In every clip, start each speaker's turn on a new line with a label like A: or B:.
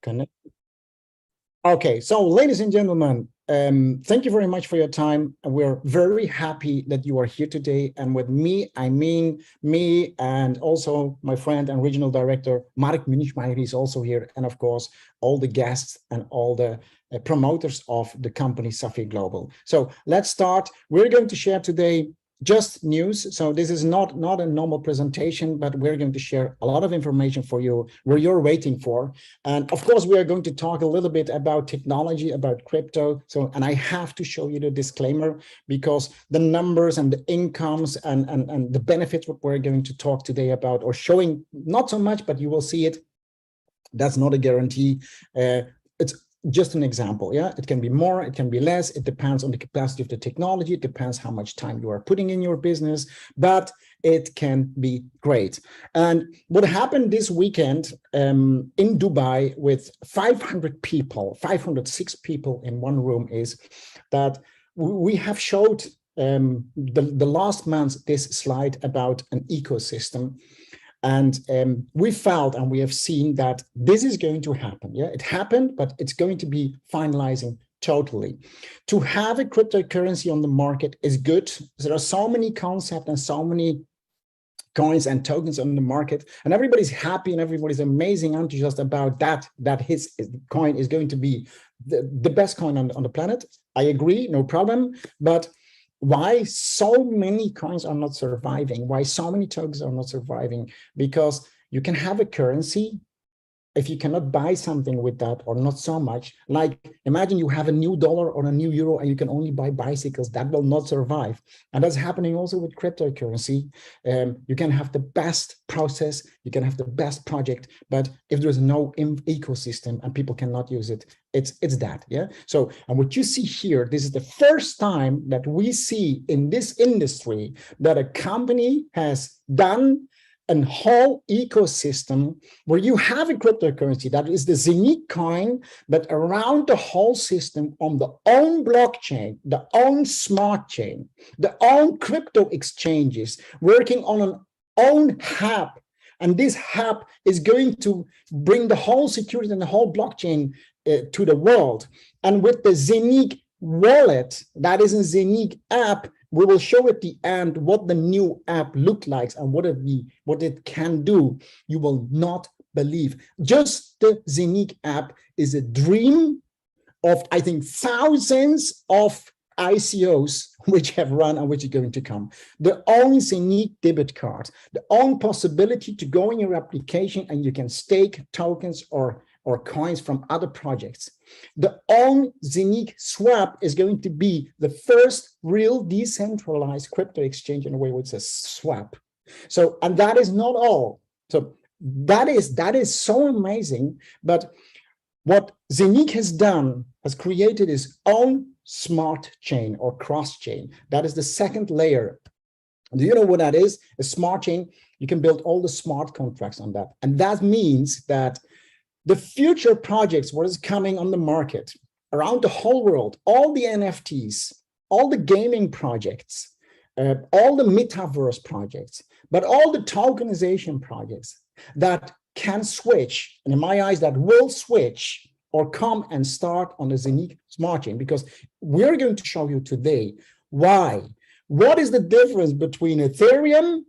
A: Connect. Okay, so ladies and gentlemen, thank you very much for your time. We're very happy that you are here today. And with me, I mean me and also my friend and regional director, Mark Münchmeyer, is also here. And of course, all the guests and all the promoters of the company Safir Global. So let's start. We're going to share today just news. So this is not a normal presentation, but we're going to share a lot of information for you where you're waiting for. And of course, we are going to talk a little bit about technology, about crypto. So, and I have to show you the disclaimer because the numbers and the incomes and the benefits what we're going to talk today about, or showing not so much, but you will see it. That's not a guarantee. It's just an example. Yeah, it can be more, it can be less. It depends on the capacity of the technology. It depends how much time you are putting in your business, but it can be great. And what happened this weekend in Dubai with 500 people, 506 people in one room is that we have showed the last month this slide about an ecosystem. And we felt and we have seen that this is going to happen. Yeah, it happened, but it's going to be finalizing totally. To have a cryptocurrency on the market is good. There are so many concepts and so many coins and tokens on the market, and everybody's happy and everybody's amazing enthusiastic about that his coin is going to be the best coin on the planet. I agree, no problem. But why so many coins are not surviving? Why so many tokens are not surviving? Because you can have a currency if you cannot buy something with that, or not so much. Like imagine you have a new dollar or a new euro and you can only buy bicycles. That will not survive. And that's happening also with cryptocurrency. You can have the best process, you can have the best project, but if there's no ecosystem and people cannot use it, it's that. Yeah. So, and what you see here, this is the first time that we see in this industry that a company has done a whole ecosystem where you have a cryptocurrency that is the Zeniq coin, but around the whole system on the own blockchain, the own smart chain, the own crypto exchanges, working on an own hub. And this hub is going to bring the whole security and the whole blockchain to the world. And with the Zeniq wallet, that is a Zeniq app, we will show at the end what the new app looks like and what it can do. You will not believe. Just the Zeniq app is a dream of, I think, thousands of ICOs which have run and which are going to come. The own Zeniq debit card, the own possibility to go in your application and you can stake tokens or coins from other projects. The own Zeniq swap is going to be the first real decentralized crypto exchange in a way which is swap. So, and that is not all. So that is so amazing. But what Zeniq has done, has created its own smart chain or cross chain. That is the second layer. Do you know what that is? A smart chain, you can build all the smart contracts on that. And that means that the future projects, what is coming on the market around the whole world, all the NFTs, all the gaming projects, all the metaverse projects, but all the tokenization projects that can switch, and in my eyes, that will switch or come and start on the Zeniq smart chain, because we're going to show you today why. What is the difference between Ethereum,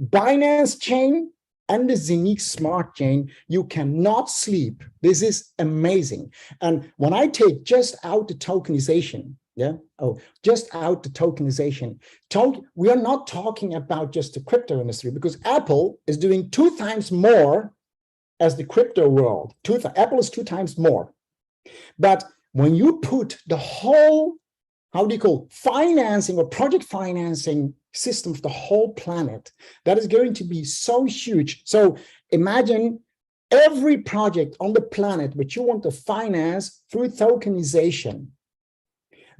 A: Binance chain, and the Zeniq smart chain? You cannot sleep. This is amazing. And when I take just out the tokenization, just out the tokenization, we are not talking about just the crypto industry, because Apple is doing 2 times more as the crypto world. Apple is 2 times more. But when you put the whole, how do you call, financing or project financing system of the whole planet, that is going to be so huge. So imagine every project on the planet which you want to finance through tokenization.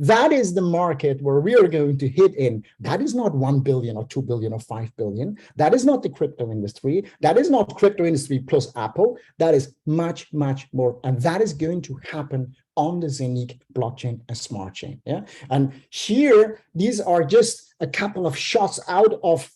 A: That is the market where we are going to hit in. That is not 1 billion or 2 billion or 5 billion. That is not the crypto industry. That is not crypto industry plus Apple. That is much, much more. And that is going to happen on the Zeniq blockchain and smart chain. Yeah. And here, these are just a couple of shots out of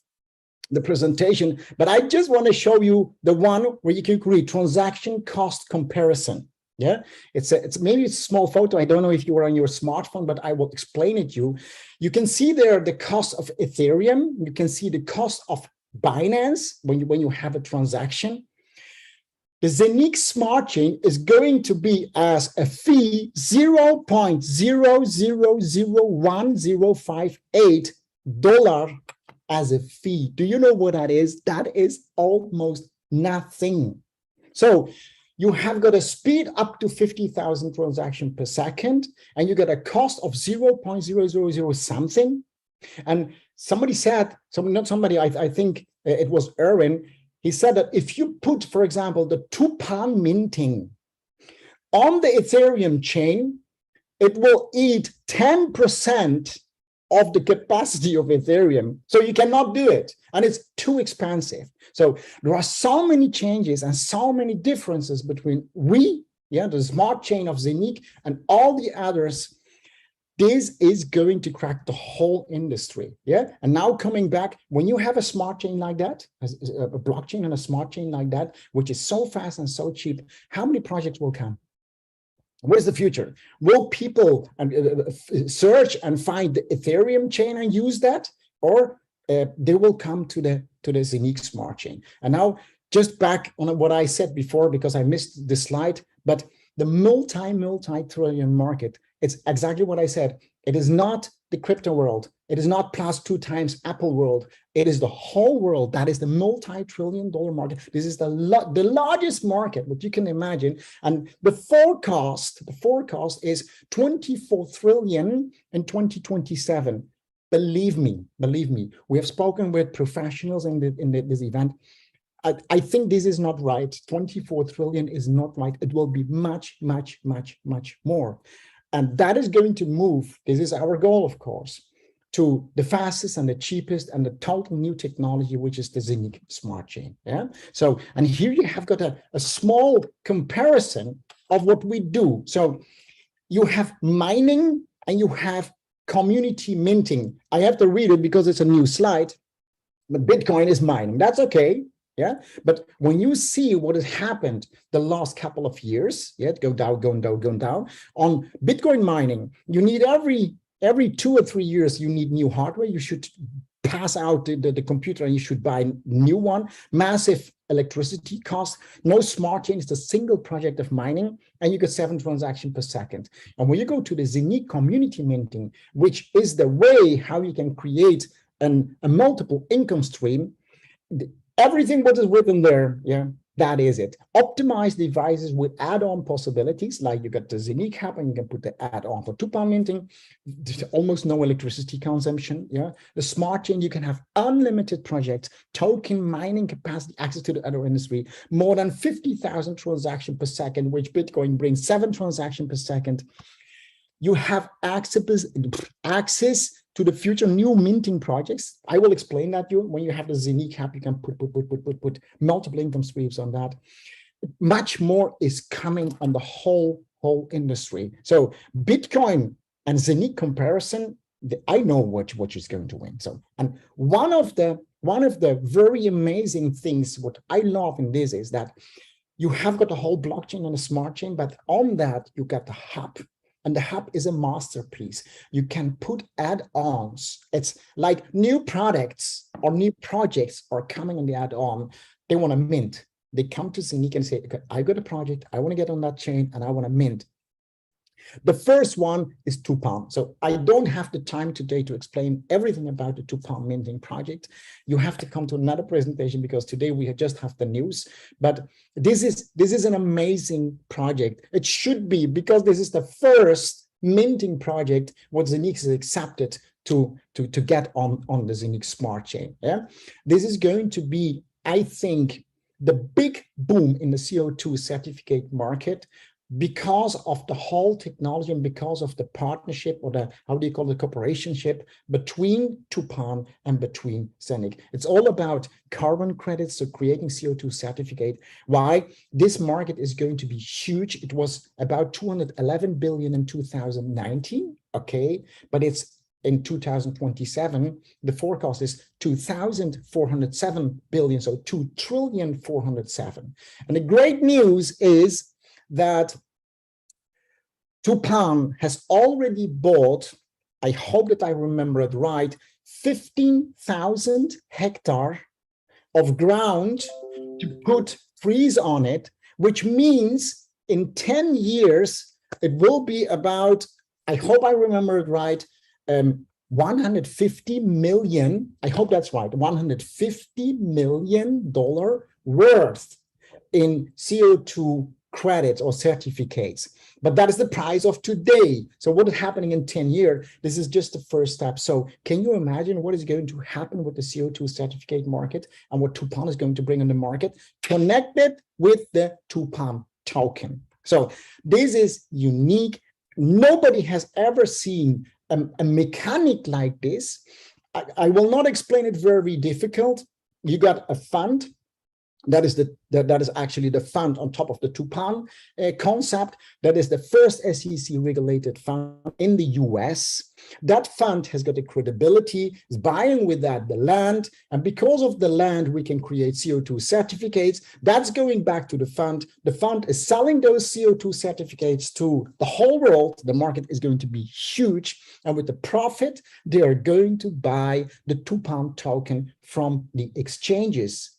A: the presentation, but I just want to show you the one where you can create transaction cost comparison. Yeah, it's maybe it's a small photo. I don't know if you were on your smartphone, but I will explain it to you. You can see there the cost of Ethereum. You can see the cost of Binance when you have a transaction. The Zeniq smart chain is going to be as a fee $0.0001058 as a fee. Do you know what that is? That is almost nothing. So you have got a speed up to 50,000 transactions per second, and you get a cost of 0.000 something. And somebody said, not somebody, I think it was Erwin, he said that if you put, for example, the £2 minting on the Ethereum chain, it will eat 10% of the capacity of Ethereum. So you cannot do it. And it's too expensive. So there are so many changes and so many differences between the smart chain of Zeniq and all the others. This is going to crack the whole industry. Yeah. And now coming back, when you have a smart chain like that, a blockchain and a smart chain like that, which is so fast and so cheap, how many projects will come? What is the future? Will people search and find the Ethereum chain and use that, or they will come to the Zeniq smart chain? And now, just back on what I said before, because I missed the slide, but the multi-trillion market, it's exactly what I said. It is not the crypto world. It is not plus 2 times Apple world. It is the whole world. That is the multi-trillion-dollar market. This is the largest market that you can imagine. And the forecast is 24 trillion in 2027. Believe me. We have spoken with professionals in this event. I think this is not right. 24 trillion is not right. It will be much, much, much, much more. And that is going to move, this is our goal, of course, to the fastest and the cheapest and the total new technology, which is the Zeniq smart chain. Yeah. So, and here you have got a small comparison of what we do. So you have mining and you have community minting. I have to read it because it's a new slide, but Bitcoin is mining. That's okay. Yeah, but when you see what has happened the last couple of years, going down on Bitcoin mining, you need every 2 or 3 years, you need new hardware. You should pass out the computer and you should buy a new one. Massive electricity cost. No smart chain is a single project of mining, and you get 7 transactions per second. And when you go to the Zeniq community minting, which is the way how you can create a multiple income stream, everything what is written there, that is it. Optimize devices with add-on possibilities, like you got the Zeniq app and you can put the add-on for £2 minting. There's almost no electricity consumption. The smart chain, you can have unlimited projects, token mining capacity, access to the other industry, more than 50,000 transactions per second, which Bitcoin brings 7 transactions per second. You have access to the future new minting projects. I will explain that to you. When you have the Zeniq app, you can put multiple income streams on that. Much more is coming on the whole industry. So Bitcoin and Zeniq comparison, I know which is going to win. So, and one of the very amazing things, what I love in this is that you have got the whole blockchain and a smart chain, but on that you got the hub. And the hub is a masterpiece. You can put add-ons. It's like new products or new projects are coming on the add-on. They want to mint. They come to Zeniq and say, okay, I got a project. I want to get on that chain and I want to mint. The first one is £2. So I don't have the time today to explain everything about the £2 minting project. You have to come to another presentation because today we just have the news. But this is an amazing project. It should be, because this is the first minting project what Zeniq is accepted to get on the Zeniq smart chain. Yeah, this is going to be, I think, the big boom in the CO2 certificate market, because of the whole technology and because of the partnership, or the, how do you call it, cooperationship between Tupan and between Zeniq. It's all about carbon credits, so creating CO2 certificate. Why? This market is going to be huge. It was about 211 billion in 2019, okay, but it's in 2027, the forecast is 2,407 billion, so 2,407,000,000. And the great news is that Tupan has already bought, I hope that I remember it right, 15,000 hectares of ground to put trees on it, which means in 10 years, it will be about, I hope I remember it right, 150 million, I hope that's right, $150 million worth in CO2 credits or certificates. But that is the price of today. So what is happening in 10 years? This is just the first step. So can you imagine what is going to happen with the CO2 certificate market and what Tupan is going to bring on the market connected with the Tupan token? So this is unique. Nobody has ever seen a mechanic like this. I will not explain it very difficult. You got a fund. That is actually the fund on top of the Tupan concept. That is the first SEC regulated fund in the US. That fund has got the credibility, is buying with that the land, and because of the land we can create CO2 certificates. That's going back to the fund. The fund is selling those CO2 certificates to the whole world. The market is going to be huge, and with the profit they are going to buy the Tupan token from the exchanges.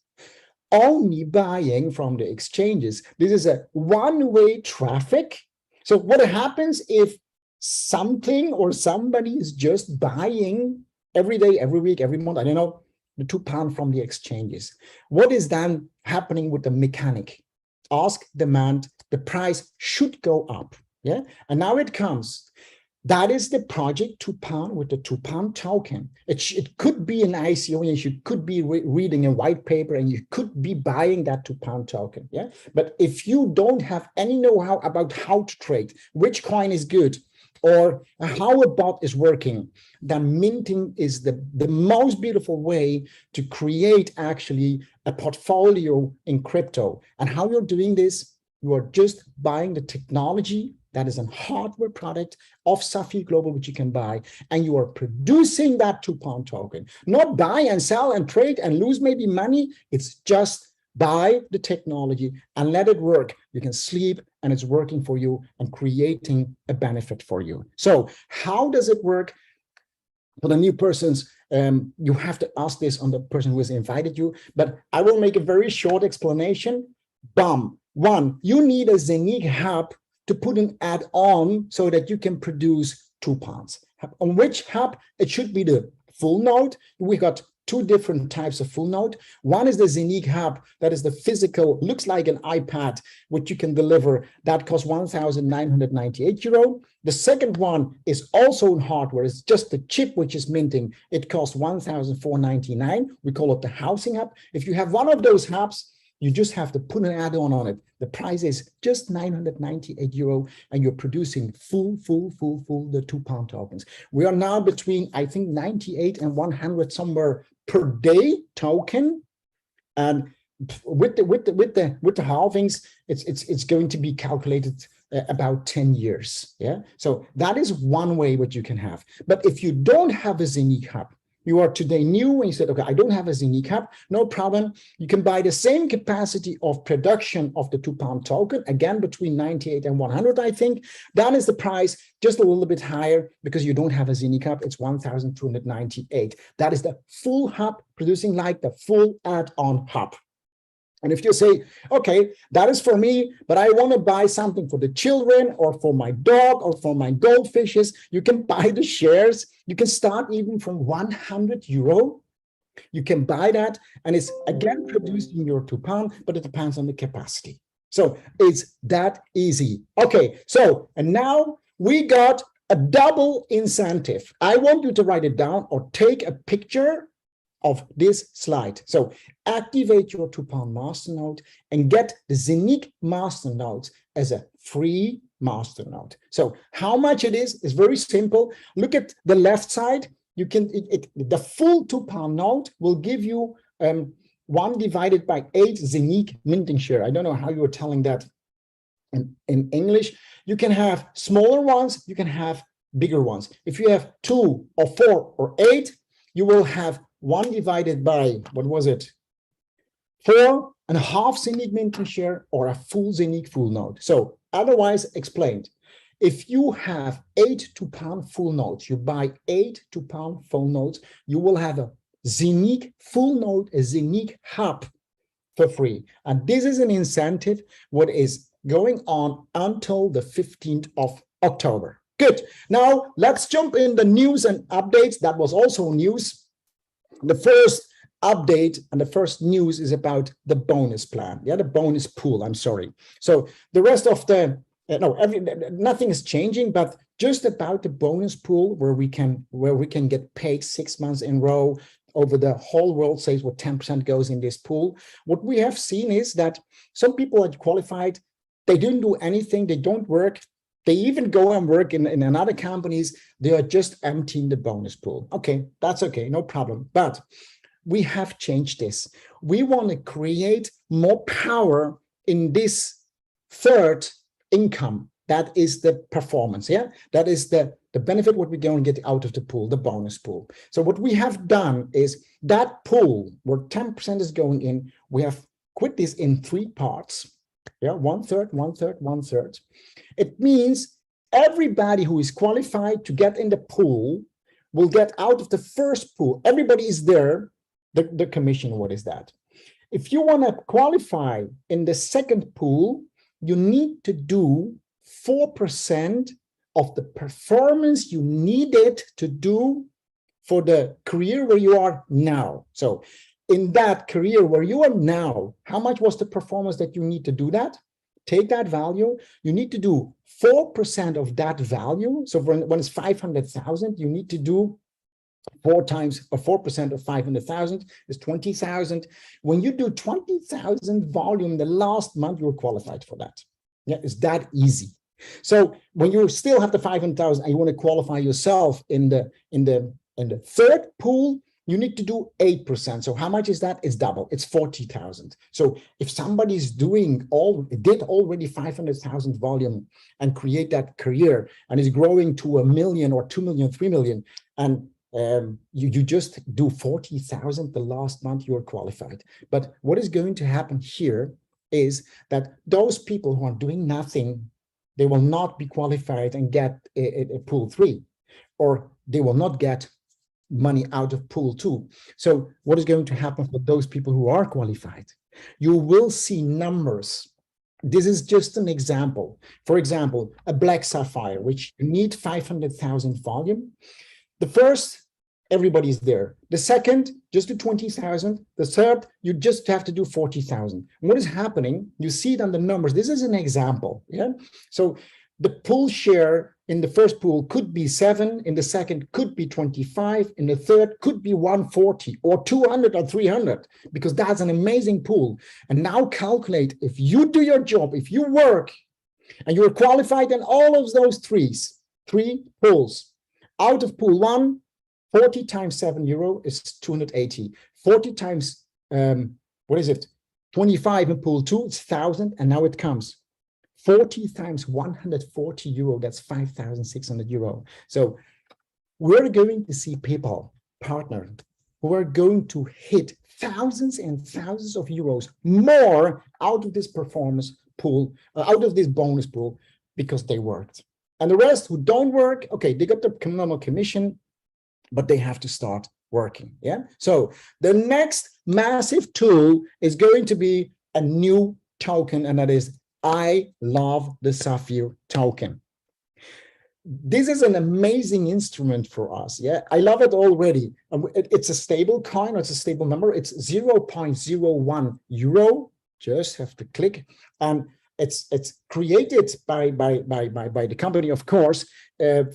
A: Only buying from the exchanges. This is a one-way traffic. So what happens if something or somebody is just buying every day, every week, every month, I don't know, the Tupan from the exchanges? What is then happening with the mechanic? Ask, demand, the price should go up. Yeah, and now it comes. That is the project Tupan with the Tupan token. It could be an ICO, and you could be reading a white paper, and you could be buying that Tupan token. Yeah, but if you don't have any know-how about how to trade, which coin is good, or how a bot is working, then minting is the most beautiful way to create actually a portfolio in crypto. And how you're doing this, you are just buying the technology. That is a hardware product of Safir Global, which you can buy, and you are producing that Tupan token. Not buy and sell and trade and lose maybe money. It's just buy the technology and let it work. You can sleep and it's working for you and creating a benefit for you. So how does it work? For the new persons, you have to ask this on the person who has invited you, but I will make a very short explanation. Bam. One, you need a Zeniq hub to put an add-on so that you can produce Tupans. On which hub? It should be the full node. We got two different types of full node. One is the Zeniq hub, that is the physical, looks like an iPad, which you can deliver. That costs 1,998 euro. The second one is also in hardware. It's just the chip which is minting. It costs 1,499. We call it the housing hub. If you have one of those hubs, you just have to put an add-on on it. The price is just 998 euro, and you're producing full the Tupan tokens. We are now between, I think, 98 and 100 somewhere per day token, and with the halvings, it's going to be calculated about 10 years. Yeah, so that is one way what you can have. But if you don't have a Zeniq hub, you are today new and you said, okay, I don't have a Zeniq hub, no problem. You can buy the same capacity of production of the Tupan token, again, between 98 and 100, I think. That is the price, just a little bit higher because you don't have a Zeniq hub. It's 1,298. That is the full hub producing like the full add-on hub. And if you say, okay, that is for me, but I want to buy something for the children or for my dog or for my goldfishes, you can buy the shares. You can start even from 100 euro. You can buy that, and it's again produced in your Tupan, but it depends on the capacity. So it's that easy. Okay, so, and now we got a double incentive. I want you to write it down or take a picture of this slide. So activate your Tupan masternode and get the Zeniq masternode as a free masternode. So how much it is very simple. Look at the left side. You can the full Tupan node will give you 1 divided by 8 Zeniq minting share. I don't know how you're telling that in English. You can have smaller ones, you can have bigger ones. If you have 2 or 4 or 8, you will have 1 divided by, what was it? 4.5 Zeniq minting share or a full Zeniq full node. So otherwise explained, If you have 8 £2 full notes, you buy 8 £2 full notes, you will have a Zeniq full note, a Zeniq hub for free. And this is an incentive, what is going on until the 15th of October. Good. Now let's jump in the news and updates. That was also news. The first update and the first news is about the bonus plan. Yeah, the bonus pool. I'm sorry. So the rest of the nothing is changing, but just about the bonus pool where we can get paid 6 months in a row over the whole world, says what 10% goes in this pool. What we have seen is that some people are qualified, they didn't do anything, they don't work, they even go and work in another companies, they are just emptying the bonus pool. Okay, that's okay, no problem. But we have changed this. We want to create more power in this third income. That is the performance, yeah? That is the benefit what we're going to get out of the pool, the bonus pool. So what we have done is that pool where 10% is going in, we have quit this in 3 parts. Yeah, 1/3, 1/3, 1/3. It means everybody who is qualified to get in the pool will get out of the first pool. Everybody is there, the commission, what is that? If you want to qualify in the second pool, you need to do 4% of the performance you needed to do for the career where you are now. So in that career where you are now, how much was the performance that you need to do that? Take that value, you need to do 4% of that value. So when it's 500,000, you need to do 4% of 500,000 is 20,000. When you do 20,000 volume the last month, you're qualified for that. Yeah, it's that easy. So when you still have the 500,000 and you want to qualify yourself in the third pool, you need to do 8%. So how much is that? It's double. It's 40,000. So if somebody's did already 500,000 volume and create that career and is growing to 1 million or 2 million, 3 million, and you just do 40,000 the last month, you're qualified. But what is going to happen here is that those people who are doing nothing, they will not be qualified and get a pool 3, or they will not get money out of pool 2. So what is going to happen for those people who are qualified? You will see numbers. This is just an example. For example, a black sapphire, which you need 500,000 volume. The first, everybody's there. The second, just do 20,000. The third, you just have to do 40,000. What is happening? You see it on the numbers. This is an example. Yeah. So the pool share in the first pool could be 7, in the second could be 25, in the third could be 140 or 200 or 300, because that's an amazing pool. And now calculate, if you do your job, if you work and you're qualified in all of those three pools, out of pool 1, 40 times €7 is 280. 40 times, 25 in pool 2, it's 1,000, and now it comes 40 times €140, that's 5,600 euro. So we're going to see people partnered who are going to hit thousands and thousands of euros more out of this performance pool, out of this bonus pool, because they worked. And the rest who don't work, okay, they got the normal commission, but they have to start working. Yeah. So the next massive tool is going to be a new token, and that is I love the Safir token. This is an amazing instrument for us. Yeah, I love it already. It's a stable coin, or it's a stable number. It's 0.01 euro. Just have to click, and it's created by the company, of course,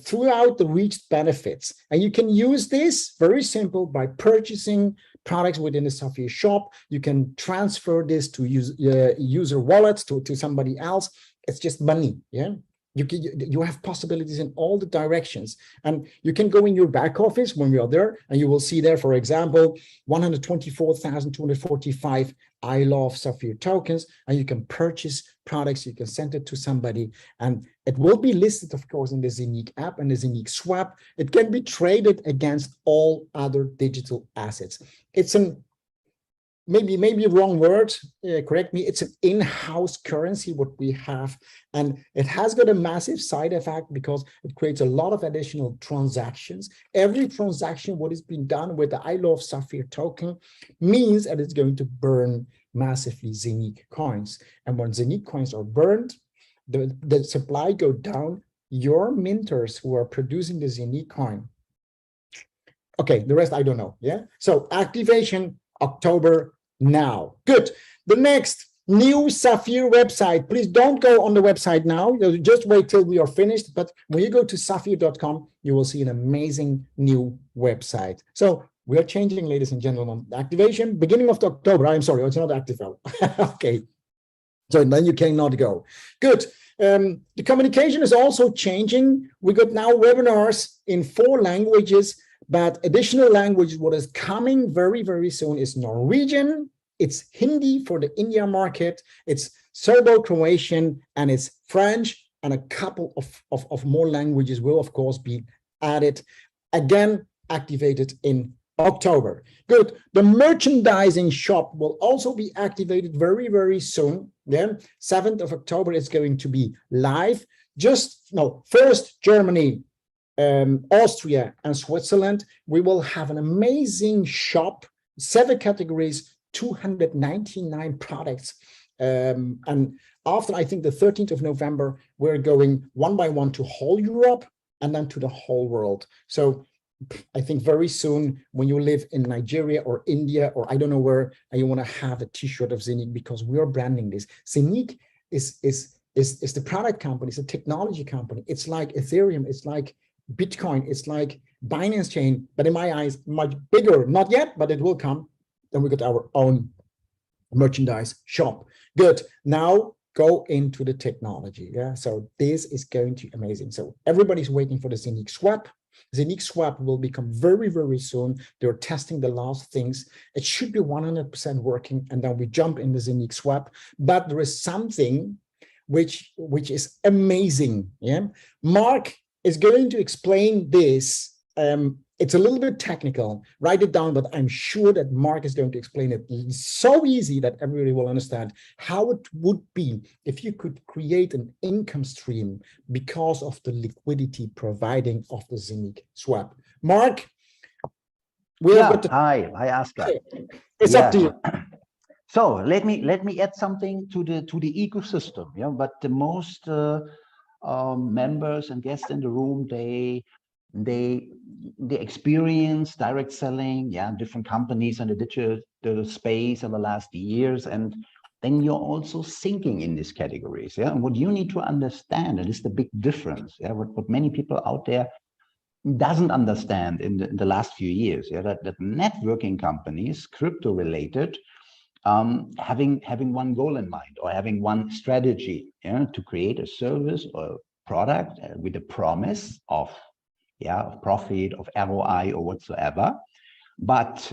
A: throughout the reached benefits. And you can use this very simple by purchasing products within the Safir shop. You can transfer this to user wallets to somebody else. It's just money. Yeah. You have possibilities in all the directions, and you can go in your back office when we are there, and you will see there, for example, 124,245 I love Safir tokens, and you can purchase products. You can send it to somebody, and it will be listed, of course, in the Zeniq app and the Zeniq swap. It can be traded against all other digital assets. It's an maybe wrong word, correct me, it's an in-house currency what we have, and it has got a massive side effect because it creates a lot of additional transactions. Every transaction what is being done with the I love Safir token means that it's going to burn massively Zeniq coins, and when Zeniq coins are burned, the supply go down. Your minters who are producing the Zeniq coin, okay, the rest I don't know. Yeah, so activation October now. Good. The next new Safir website. Please don't go on the website now. Just wait till we are finished. But when you go to safir.com, you will see an amazing new website. So we are changing, ladies and gentlemen. Activation beginning of October. I'm sorry, it's not active. Okay. So then you cannot go. Good. The communication is also changing. We got now webinars in 4 languages. But additional languages, what is coming very, very soon is Norwegian, it's Hindi for the India market, it's Serbo-Croatian, and it's French, and a couple of more languages will, of course, be added, again, activated in October. Good. The merchandising shop will also be activated very, very soon. Then 7th of October is going to be live. First Germany, Austria and Switzerland, we will have an amazing shop, 7 categories, 299 products. And after, I think, the 13th of November, we're going one by one to whole Europe and then to the whole world. So I think very soon, when you live in Nigeria or India, or I don't know where, and you want to have a t-shirt of Zeniq, because we are branding this. Zeniq is the product company, it's a technology company. It's like Ethereum, it's like Bitcoin, it's like Binance chain, but in my eyes, much bigger. Not yet, but it will come. Then we got our own merchandise shop. Good. Now go into the technology. Yeah. So this is going to be amazing. So everybody's waiting for the Zeniq swap. Zeniq swap will become very, very soon. They're testing the last things. It should be 100% working, and then we jump in the Zeniq swap. But there is something which is amazing. Yeah. Mark is going to explain this. It's a little bit technical, write it down, but I'm sure that Mark is going to explain it so easy that everybody will understand how it would be if you could create an income stream because of the liquidity providing of the Zeniq swap. Mark,
B: hi, Aska.
A: It's up to you.
B: So let me add something to the ecosystem. Yeah, but the most members and guests in the room, they experience direct selling, different companies in the digital space in the last years, and then you're also sinking in these categories. And what you need to understand, and this is the big difference, what many people out there doesn't understand in the last few years, that networking companies, crypto related, having one goal in mind or having one strategy, to create a service or product with a promise of profit, of ROI or whatsoever. But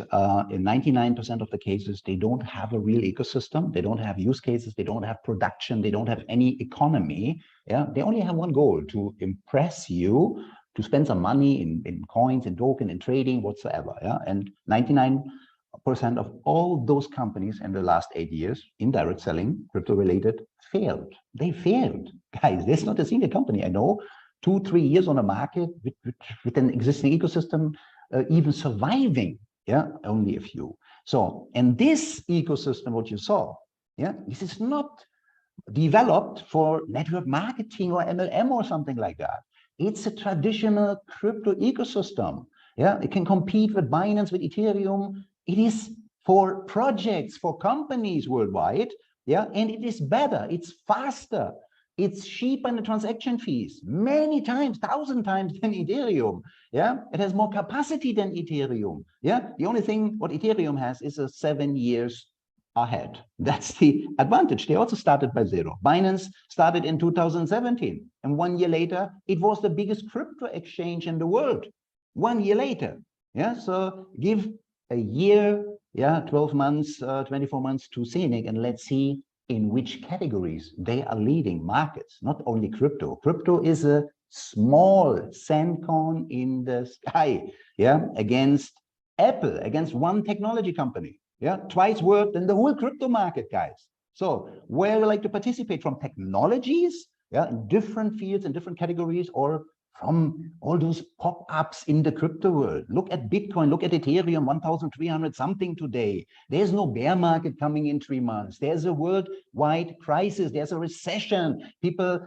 B: in 99% of the cases, they don't have a real ecosystem. They don't have use cases. They don't have production. They don't have any economy. They only have one goal: to impress you, to spend some money in coins, in token, in trading, whatsoever. And 99% of all those companies in the last 8 years in direct selling, crypto related, failed. They failed, guys. There's not a single company I know 2-3 years on the market with an existing ecosystem, even surviving. Only a few. So, and this ecosystem, what you saw, this is not developed for network marketing or MLM or something like that. It's a traditional crypto ecosystem. It can compete with Binance, with Ethereum. It is for projects, for companies worldwide. And it is better, it's faster, it's cheaper in the transaction fees, many times, 1,000 times than Ethereum. It has more capacity than Ethereum. The only thing what Ethereum has is a 7 years ahead. That's the advantage. They also started by zero. Binance started in 2017, and 1 year later, it was the biggest crypto exchange in the world. 1 year later. So give a year, 12 months, 24 months to Zeniq, and let's see in which categories they are leading markets. Not only crypto. Crypto is a small sandcorn in the sky, against Apple, against one technology company. Yeah, twice worse than the whole crypto market, guys. So where I would like to participate from technologies, yeah, in different fields and different categories, or from all those pop-ups in the crypto world. Look at Bitcoin, look at Ethereum, 1,300 something today. There's no bear market coming in 3 months. There's a worldwide crisis. There's a recession. People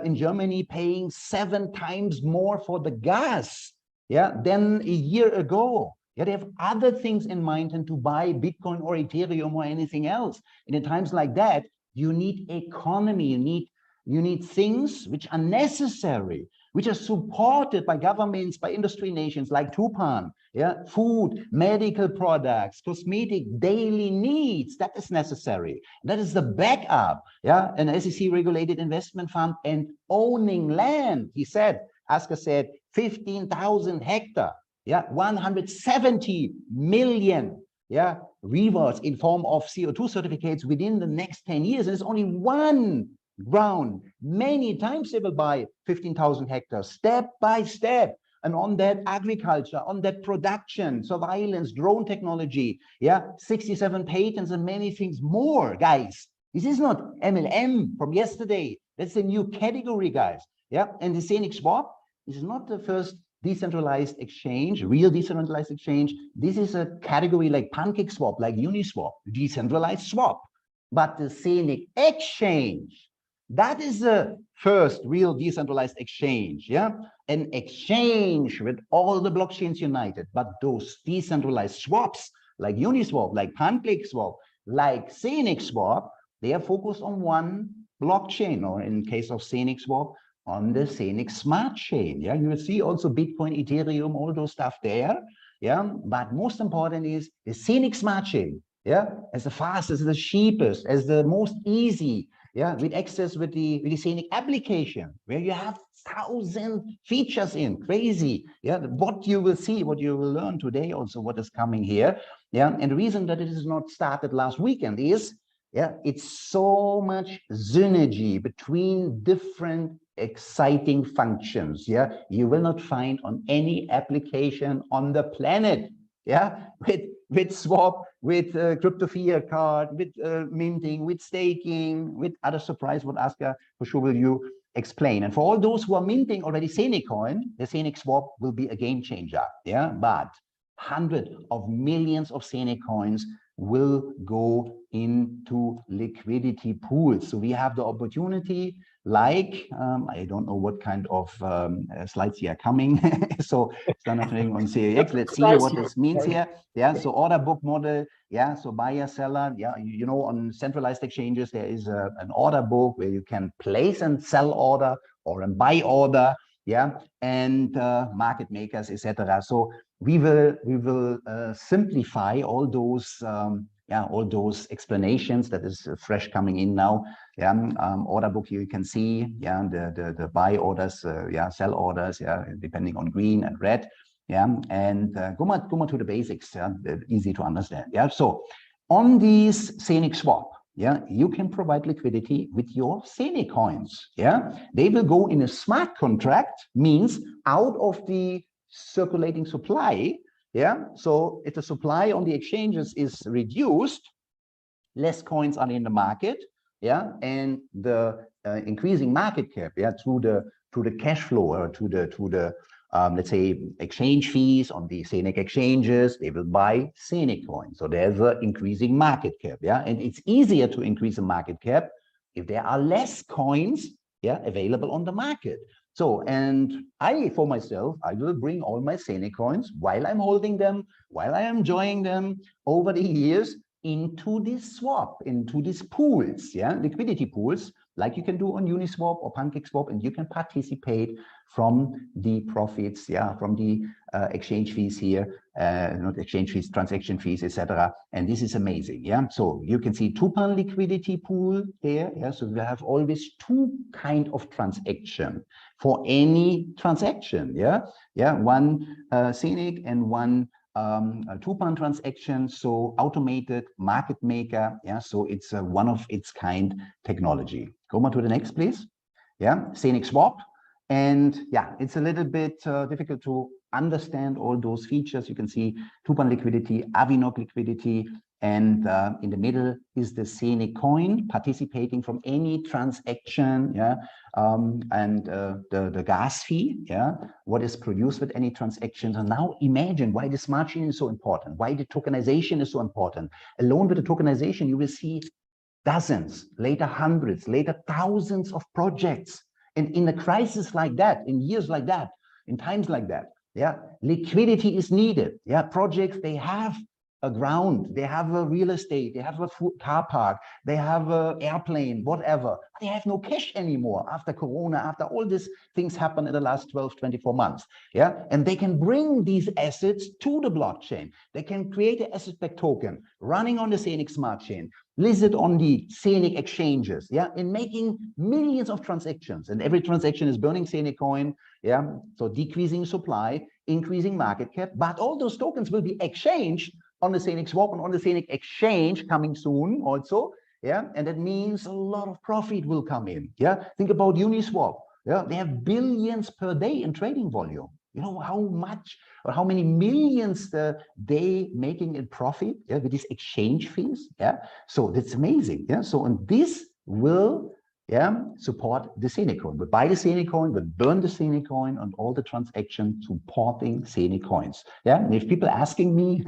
B: in Germany paying 7 times more for the gas, yeah, than a year ago. Yeah, they have other things in mind than to buy Bitcoin or Ethereum or anything else. And in times like that, you need economy, you need things which are necessary, which are supported by governments, by industry nations like Tupan, yeah, food, medical products, cosmetic, daily needs. That is necessary. That is the backup, yeah, an SEC regulated investment fund and owning land. He said, Asker said, 15,000 hectares. Yeah, 170 million, yeah, rewards in form of CO2 certificates within the next 10 years. And it's only one ground. Many times they will buy 15,000 hectares, step by step. And on that agriculture, on that production, surveillance, drone technology, yeah, 67 patents and many things more, guys. This is not MLM from yesterday. That's a new category, guys. Yeah, and the Zeniq swap is not the first decentralized exchange, real decentralized exchange. This is a category like PancakeSwap, like Uniswap, decentralized swap. But the Zeniq exchange, that is the first real decentralized exchange, yeah? An exchange with all the blockchains united, but those decentralized swaps, like Uniswap, like PancakeSwap, like Zeniq swap, they are focused on one blockchain, or in case of Zeniq swap, on the Zeniq smart chain. Yeah, you will see also Bitcoin, Ethereum, all those stuff there. Yeah, but most important is the Zeniq smart chain. Yeah, as the fastest, as the cheapest, as the most easy. Yeah, with access with the Zeniq application, where you have 1,000 features in, crazy. Yeah, what you will see, what you will learn today, also what is coming here. Yeah, and the reason that it is not started last weekend is, yeah, it's so much synergy between different exciting functions. Yeah, you will not find on any application on the planet. Yeah, with swap, with crypto fiat card, with minting, with staking, with other surprise. What Asker for sure will you explain. And for all those who are minting already Zeniq coin, the Zeniq swap will be a game changer. Yeah, but hundreds of millions of Zeniq coins will go into liquidity pools. So we have the opportunity, like, I don't know what kind of slides here are coming. So standard trading on CAX. Let's see what this means here. Yeah, so order book model. Yeah, so buyer, seller. Yeah, you know, on centralized exchanges, there is an order book where you can place and sell order or a buy order. Yeah, and market makers, etc. So we will simplify all those all those explanations that is fresh coming in now. Yeah, order book here you can see, yeah, the buy orders, yeah, sell orders, yeah, depending on green and red. Yeah, and go to the basics. Yeah, easy to understand. Yeah, so on these Zeniq swap, yeah, you can provide liquidity with your Zeniq coins. Yeah, they will go in a smart contract, means out of the circulating supply. Yeah, so if the supply on the exchanges is reduced, less coins are in the market. Yeah, and the increasing market cap, yeah, through the cash flow, or to the let's say exchange fees on the Zeniq exchanges, they will buy Zeniq coins. So there's an increasing market cap. Yeah, and it's easier to increase the market cap if there are less coins, yeah, available on the market. So, and for myself, I will bring all my Zeniq coins while I'm holding them, while I am enjoying them over the years, into this swap, into these pools, yeah, liquidity pools, like you can do on Uniswap or PancakeSwap, and you can participate from the profits, yeah, from the exchange fees here, not exchange fees, transaction fees, etc. And this is amazing, yeah. So you can see Tupan liquidity pool here, yeah. So we have always two kind of transaction for any transaction, yeah, yeah. One Zeniq and one Tupan transaction, so automated market maker, yeah. So it's a one of its kind technology. Go on to the next, please. Yeah, Zeniq swap. And yeah, it's a little bit difficult to understand all those features. You can see Tupan liquidity, Avinok liquidity, and in the middle is the Zeniq coin participating from any transaction, and the gas fee, what is produced with any transaction. And now imagine why the smart chain is so important, why the tokenization is so important. Alone with the tokenization, you will see dozens, later hundreds, later thousands of projects. And in a crisis like that, in years like that, in times like that, liquidity is needed. Projects, they have a ground, they have a real estate, they have a car park, they have an airplane, whatever. They have no cash anymore after Corona, after all these things happen in the last 12, 24 months. And they can bring these assets to the blockchain. They can create an asset-backed token running on the Zeniq smart chain, listed on the Zeniq exchanges, in making millions of transactions. And every transaction is burning Zeniq coin, so decreasing supply, increasing market cap, but all those tokens will be exchanged on the Zeniq swap and on the Zeniq exchange coming soon also, and that means a lot of profit will come in. Think about Uniswap. They have billions per day in trading volume. You know how much or how many millions they making in profit with these exchange fees. So that's amazing. So, and this will support the Zeniq coin. We buy the Zeniq coin, we burn the Zeniq coin on all the transactions supporting Zeniq coins. And if people asking me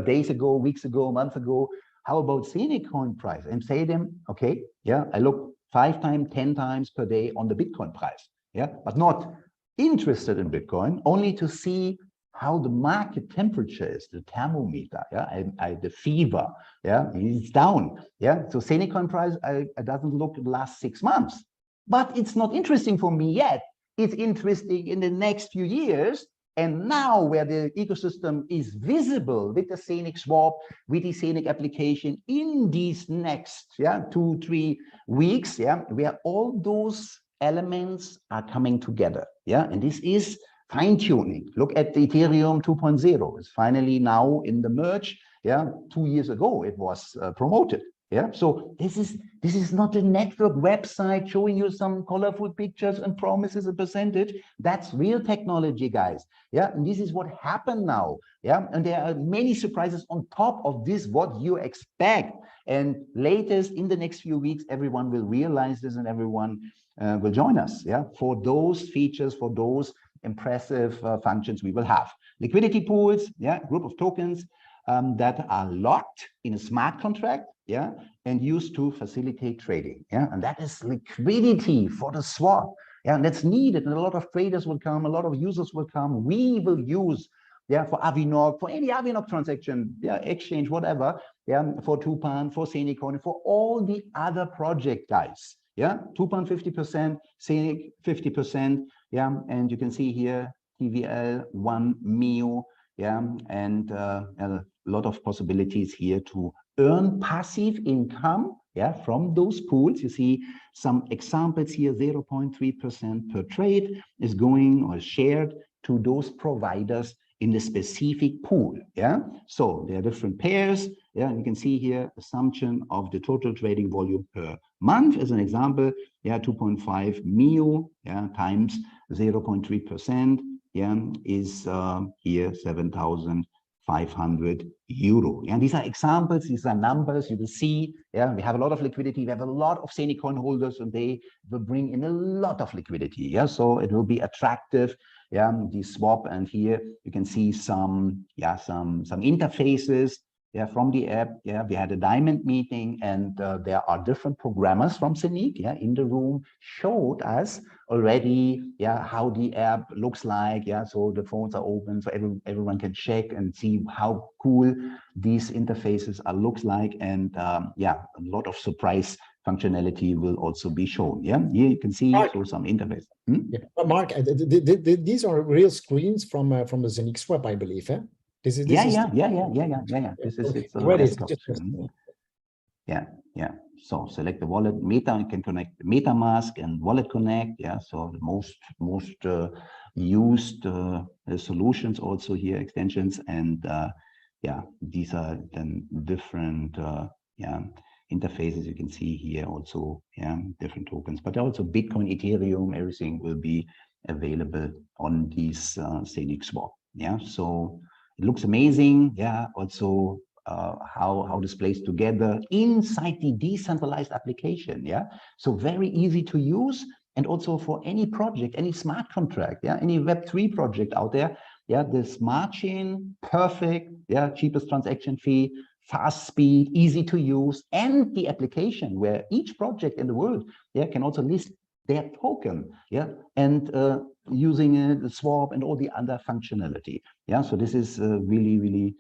B: days ago, weeks ago, months ago, how about Zeniq coin price? And say them, okay, I look 5 times, 10 times per day on the Bitcoin price. But not interested in Bitcoin, only to see how the market temperature is, the thermometer, the fever, it's down. So Zeniq coin price, it doesn't look the last 6 months, but it's not interesting for me yet. It's interesting in the next few years. And now where the ecosystem is visible with the Zeniq swap, with the Zeniq application in these next 2-3 weeks, where all those elements are coming together. And this is fine-tuning. Look at the Ethereum 2.0. It's finally now in the merge. 2 years ago it was promoted. So this is not a network website showing you some colorful pictures and promises a percentage. That's real technology, guys. And this is what happened now. And there are many surprises on top of this, what you expect. And latest in the next few weeks, everyone will realize this and everyone will join us. For those features, for those impressive functions we will have. Liquidity pools, group of tokens that are locked in a smart contract, and used to facilitate trading. And that is liquidity for the swap. And that's needed. And a lot of traders will come, a lot of users will come. We will use for Avinok, for any Avinok transaction, exchange, whatever, for Tupan, for Zeniq coin, for all the other project guys. Tupan 50%, Zeniq 50%, and you can see here TVL 1 MIO, and a lot of possibilities here to earn passive income, from those pools. You see some examples here, 0.3% per trade is going or shared to those providers in the specific pool. So there are different pairs. You can see here assumption of the total trading volume per month as an example. 2.5 MIO times 0.3% is here 7,500 euro. And these are examples, these are numbers. You will see, we have a lot of liquidity. We have a lot of Zeniq coin holders, and they will bring in a lot of liquidity. So it will be attractive. The swap, and here you can see some interfaces from the app. We had a diamond meeting, and there are different programmers from Zeniq in the room, showed us already how the app looks like. So the phones are open, so everyone can check and see how cool these interfaces looks like. And a lot of surprise functionality will also be shown. Here you can see some interface.
A: Mark, these are real screens from the Zeniq swap, I believe. This is
B: This is it's a desktop. So select the wallet. You can connect MetaMask and Wallet Connect. So the most used solutions also here, extensions, and these are then different interfaces. You can see here also different tokens, but also Bitcoin, Ethereum, everything will be available on these Zeniq swap. Yeah, so it looks amazing. Yeah, also how this plays together inside the decentralized application. Yeah, so very easy to use, and also for any project, any smart contract, yeah, any Web3 project out there. Yeah, the smart chain, perfect. Yeah, cheapest transaction fee, fast speed, easy to use, and the application where each project in the world, yeah, can also list their token, yeah, and using the swap and all the other functionality. Yeah, so this is really, really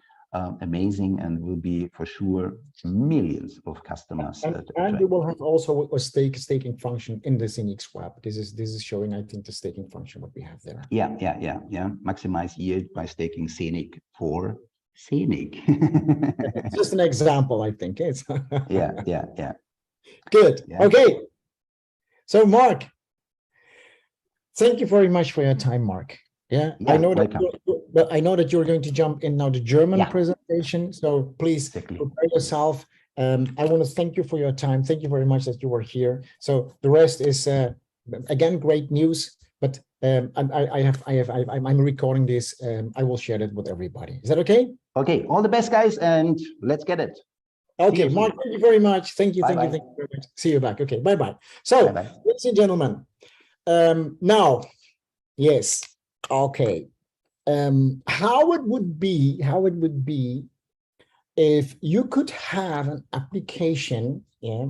B: amazing, and will be for sure millions of customers.
A: And we will have also a staking function in the Zeniq swap. This is showing, I think, the staking function what we have there.
B: Yeah. Maximize yield by staking Zeniq for Zeniq.
A: It's just an example, I think. It's
B: yeah.
A: Good.
B: Yeah.
A: Okay. So, Mark, thank you very much for your time, Mark. Yeah, I know that you're going to jump in now the German presentation. So please prepare yourself. I want to thank you for your time. Thank you very much that you were here. So the rest is again great news. But I'm recording this. I will share it with everybody. Is that okay?
B: Okay. All the best, guys, and let's get it.
A: Okay, Mark. Thank you very much. Thank you. Thank you very much. See you back. Okay. Bye. So, ladies and gentlemen, now, yes. Okay, how it would be if you could have an application, yeah,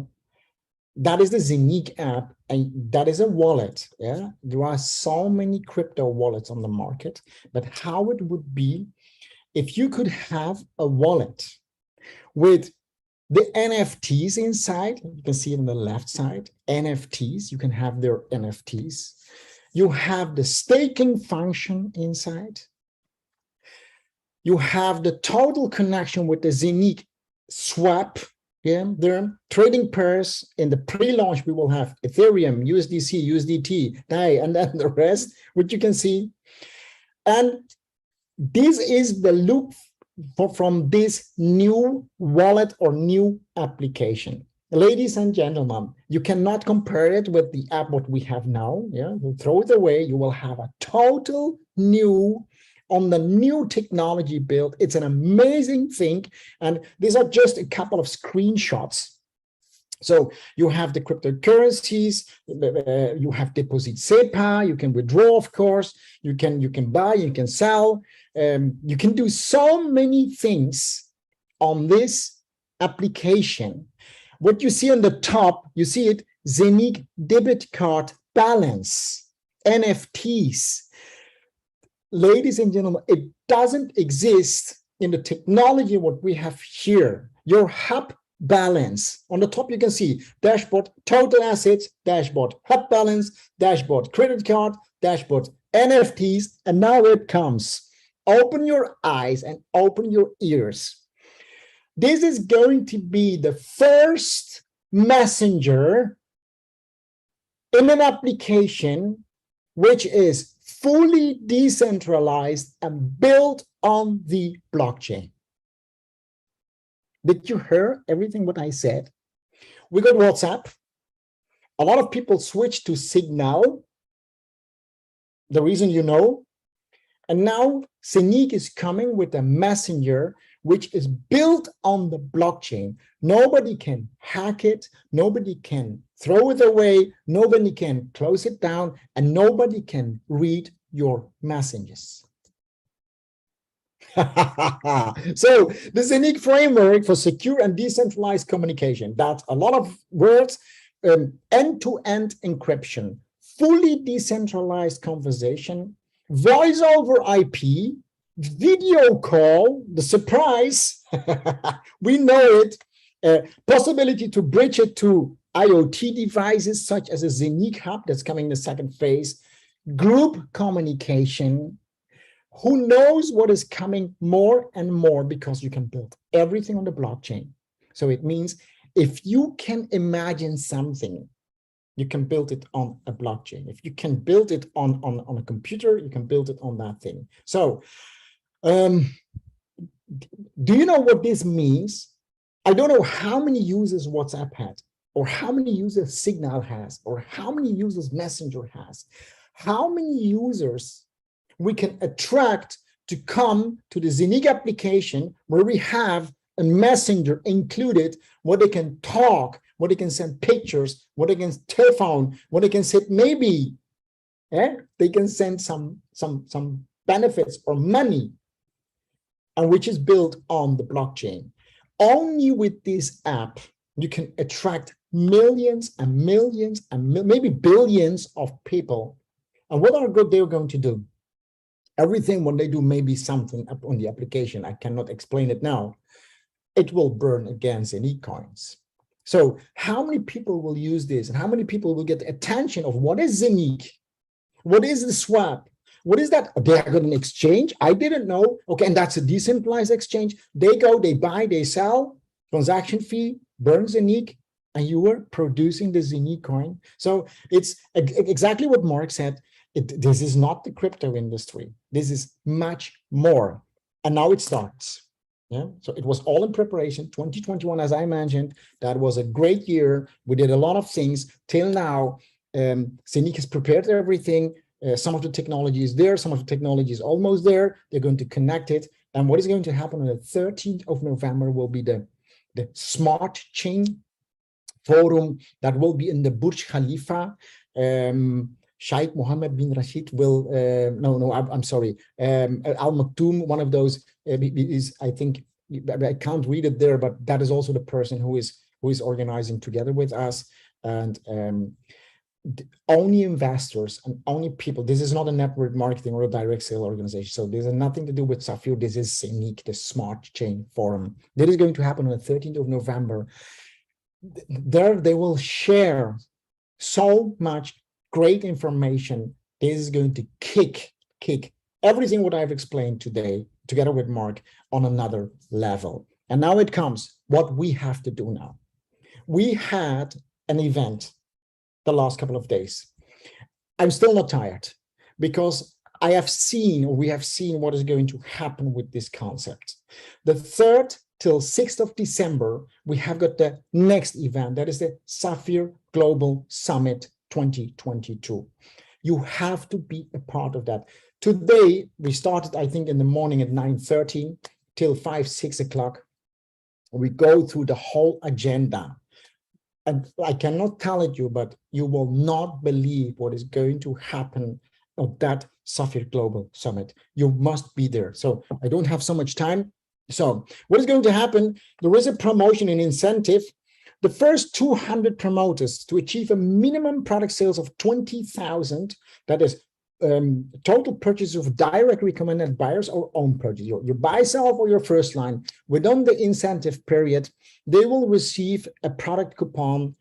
A: that is the Zeniq app, and that is a wallet. Yeah, there are so many crypto wallets on the market, but how it would be if you could have a wallet with the NFTs inside. You can see it on the left side, NFTs. You can have their NFTs. You have the staking function inside. You have the total connection with the Zeniq swap. Yeah, there trading pairs. In the pre-launch, we will have Ethereum, USDC, USDT, DAI, and then the rest, which you can see. And this is the loop from this new wallet or new application. Ladies and gentlemen, you cannot compare it with the app what we have now. Yeah, you throw it away. You will have a total new, on the new technology build. It's an amazing thing. And these are just a couple of screenshots. So you have the cryptocurrencies, you have deposit SEPA, you can withdraw, of course, you can buy, you can sell, you can do so many things on this application. What you see on the top, you see it, Zeniq debit card balance, NFTs. Ladies and gentlemen, it doesn't exist in the technology what we have here. Your hub balance. On the top, you can see dashboard, total assets, dashboard, hub balance, dashboard, credit card, dashboard, NFTs. And now it comes. Open your eyes and open your ears. This is going to be the first messenger in an application which is fully decentralized and built on the blockchain. Did you hear everything what I said? We got WhatsApp. A lot of people switched to Signal. The reason you know. And now Zeniq is coming with a messenger which is built on the blockchain. Nobody can hack it. Nobody can throw it away. Nobody can close it down. And nobody can read your messages. So the Zeniq framework for secure and decentralized communication, that's a lot of words, end-to-end encryption, fully decentralized conversation, voice over IP, video call, the surprise, we know it, possibility to bridge it to IoT devices such as a Zeniq hub that's coming in the second phase, group communication. Who knows what is coming more and more, because you can build everything on the blockchain. So it means if you can imagine something, you can build it on a blockchain. If you can build it on a computer, you can build it on that thing. So do you know what this means? I don't know how many users WhatsApp had, or how many users Signal has, or how many users Messenger has, how many users we can attract to come to the Zeniq application where we have a messenger included, where they can talk, where they can send pictures, where they can telephone, where they can send maybe, they can send some benefits or money, and which is built on the blockchain. Only with this app, you can attract millions and millions and maybe billions of people. And what are they going to do? Everything when they do maybe something up on the application, I cannot explain it now, it will burn against Zeniq coins. So how many people will use this, and how many people will get the attention of what is Zeniq? What is the swap? What is that? They are going to exchange? I didn't know. Okay, and that's a decentralized exchange. They go, they buy, they sell, transaction fee, burn Zeniq, and you are producing the Zeniq coin. So it's exactly what Mark said. This is not the crypto industry. This is much more. And now it starts. Yeah. So it was all in preparation. 2021, as I mentioned, that was a great year. We did a lot of things till now. Zeniq has prepared everything. Some of the technology is there. Some of the technology is almost there. They're going to connect it. And what is going to happen on the 13th of November will be the Smart Chain Forum that will be in the Burj Khalifa. Sheikh Mohammed bin Rashid will, I'm sorry, Al Maktoum, one of those is, I think, I can't read it there, but that is also the person who is organizing together with us. And only investors and only people, this is not a network marketing or a direct sale organization. So this has nothing to do with Safir. This is Zeniq, the Smart Chain Forum. That is going to happen on the 13th of November. There they will share so much great information. This is going to kick everything what I've explained today together with Mark on another level. And now it comes what we have to do now. We had an event the last couple of days. I'm still not tired because we have seen what is going to happen with this concept. The 3rd till 6th of December, we have got the next event. That is the Safir Global Summit 2022. You have to be a part of that. Today, we started, I think, in the morning at 9:30 till 6 o'clock. We go through the whole agenda. And I cannot tell it you, but you will not believe what is going to happen at that Safir Global Summit. You must be there. So I don't have so much time. So what is going to happen? There is a promotion and incentive. The first 200 promoters to achieve a minimum product sales of 20,000, that is total purchase of direct recommended buyers or own purchase, your buy self or your first line, within the incentive period, they will receive a product coupon,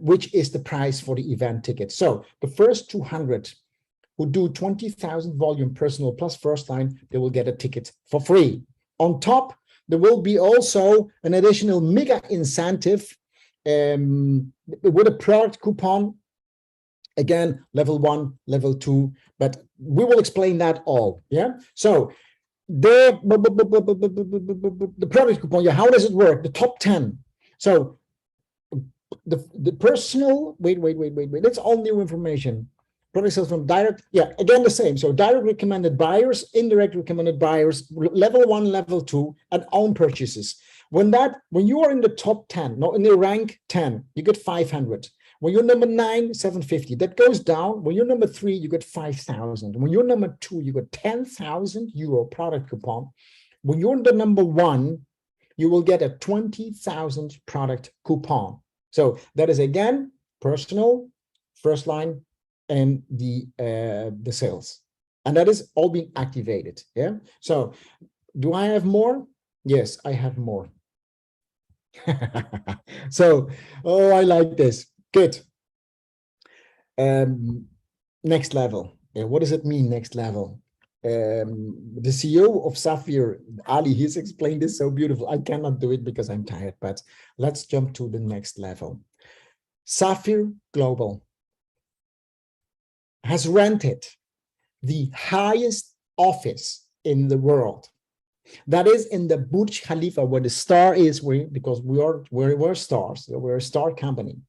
A: which is the price for the event ticket. So the first 200 who do 20,000 volume personal plus first line, they will get a ticket for free. On top, there will be also an additional mega incentive with a product coupon. Again, level 1, level 2, but we will explain that all. Yeah. So the product coupon, how does it work? The top 10. So the personal, wait, that's all new information. Product sales from direct, again the same. So direct recommended buyers, indirect recommended buyers, level 1, level 2, and own purchases. When you are in the top 10, no, in the rank 10, you get 500. When you're number 9, 750. That goes down. When you're number 3, you get 5,000. When you're number 2, you get 10,000 euro product coupon. When you're the number 1, you will get a 20,000 product coupon. So that is again personal, first line, and the sales, and that is all being activated. Yeah. So do I have more? Yes, I have more. So, I like this. Good. Next level. What does it mean, next level? The CEO of Safir, Ali, he's explained this so beautiful. I cannot do it because I'm tired, but let's jump to the next level. Safir Global has rented the highest office in the world. That is in the Burj Khalifa, where the star is, because we're stars. We're a star company.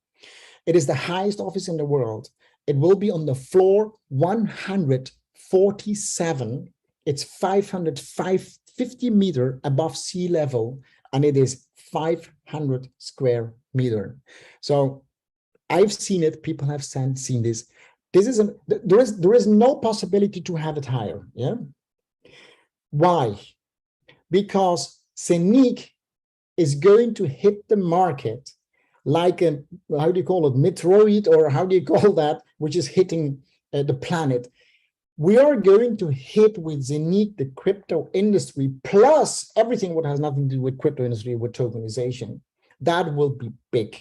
A: It is the highest office in the world. It will be on the floor 147 It's 550 meters above sea level, and it is 500 square meters. So I've seen it. People have seen this. There is no possibility to have it higher. Yeah. Why? Because Zeniq is going to hit the market like a, how do you call it, meteoroid, or how do you call that, which is hitting the planet. We are going to hit with Zeniq the crypto industry, plus everything what has nothing to do with crypto industry, with tokenization. That will be big.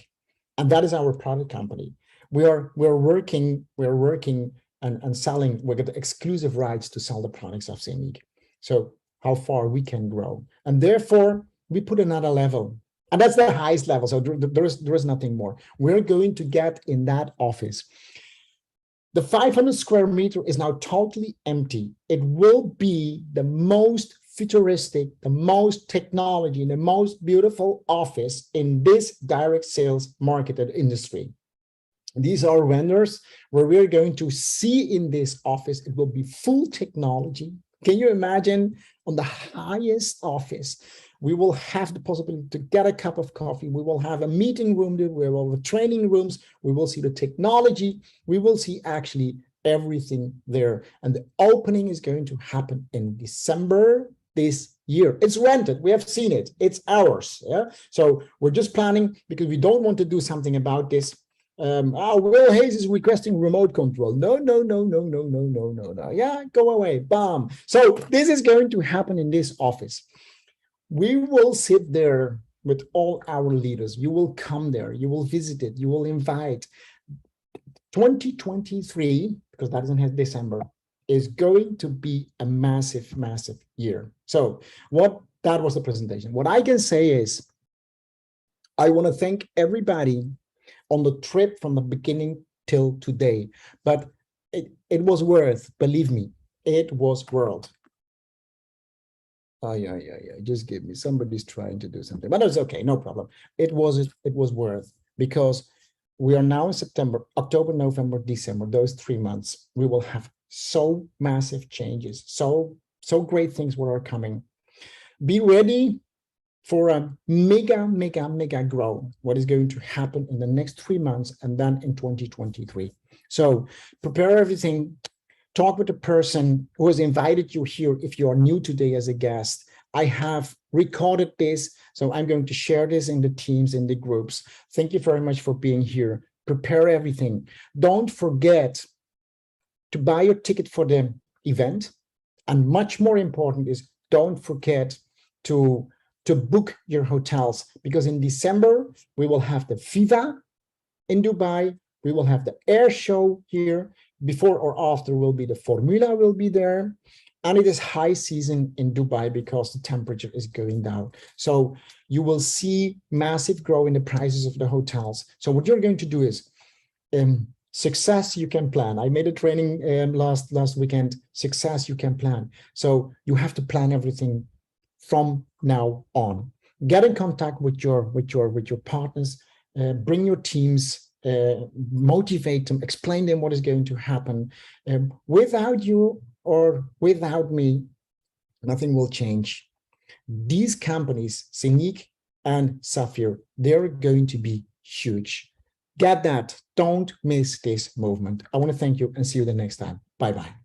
A: And that is our product company. We're working and selling. We get exclusive rights to sell the products of Zeniq. So how far we can grow, and therefore we put another level, and that's the highest level. So there is nothing more. We're going to get in that office. The 500 square meter is now totally empty. It will be the most futuristic, the most technology, the most beautiful office in this direct sales marketed industry. These are vendors where we're going to see in this office. It will be full technology. Can you imagine, on the highest office, we will have the possibility to get a cup of coffee. We will have a meeting room there. We will have training rooms. We will see the technology. We will see actually everything there. And the opening is going to happen in December this year. It's rented. We have seen it. It's ours. Yeah. So we're just planning, because we don't want to do something about this. Will Hayes is requesting remote control. No. Yeah, go away. Bam. So this is going to happen in this office. We will sit there with all our leaders. You will come there. You will visit it. You will invite. 2023, because that doesn't have December, is going to be a massive, massive year. So that was the presentation. What I can say is, I want to thank everybody on the trip from the beginning till today, but it was worth, believe me, it was worth. Oh, yeah, just give me, somebody's trying to do something, but it's okay, no problem. It was worth, because we are now in September, October, November, December, those 3 months, we will have so massive changes, so great things what are coming. Be ready for a mega grow, what is going to happen in the next 3 months, and then in 2023. So prepare everything, talk with the person who has invited you here. If you are new today as a guest, I have recorded this, so I'm going to share this in the teams, in the groups. Thank you very much for being here. Prepare everything. Don't forget to buy your ticket for the event, and much more important is, don't forget to book your hotels, because in December, we will have the FIFA in Dubai. We will have the air show here. Before or after will be the Formula will be there. And it is high season in Dubai because the temperature is going down. So you will see massive growth in the prices of the hotels. So what you're going to do is, success you can plan. I made a training last weekend, success you can plan. So you have to plan everything from now on. Get in contact with your partners, bring your teams, motivate them, explain them what is going to happen. Without you or without me, nothing will change. These companies, Zeniq and Safir, they're going to be huge. Get that. Don't miss this movement. I want to thank you and see you the next time. Bye-bye.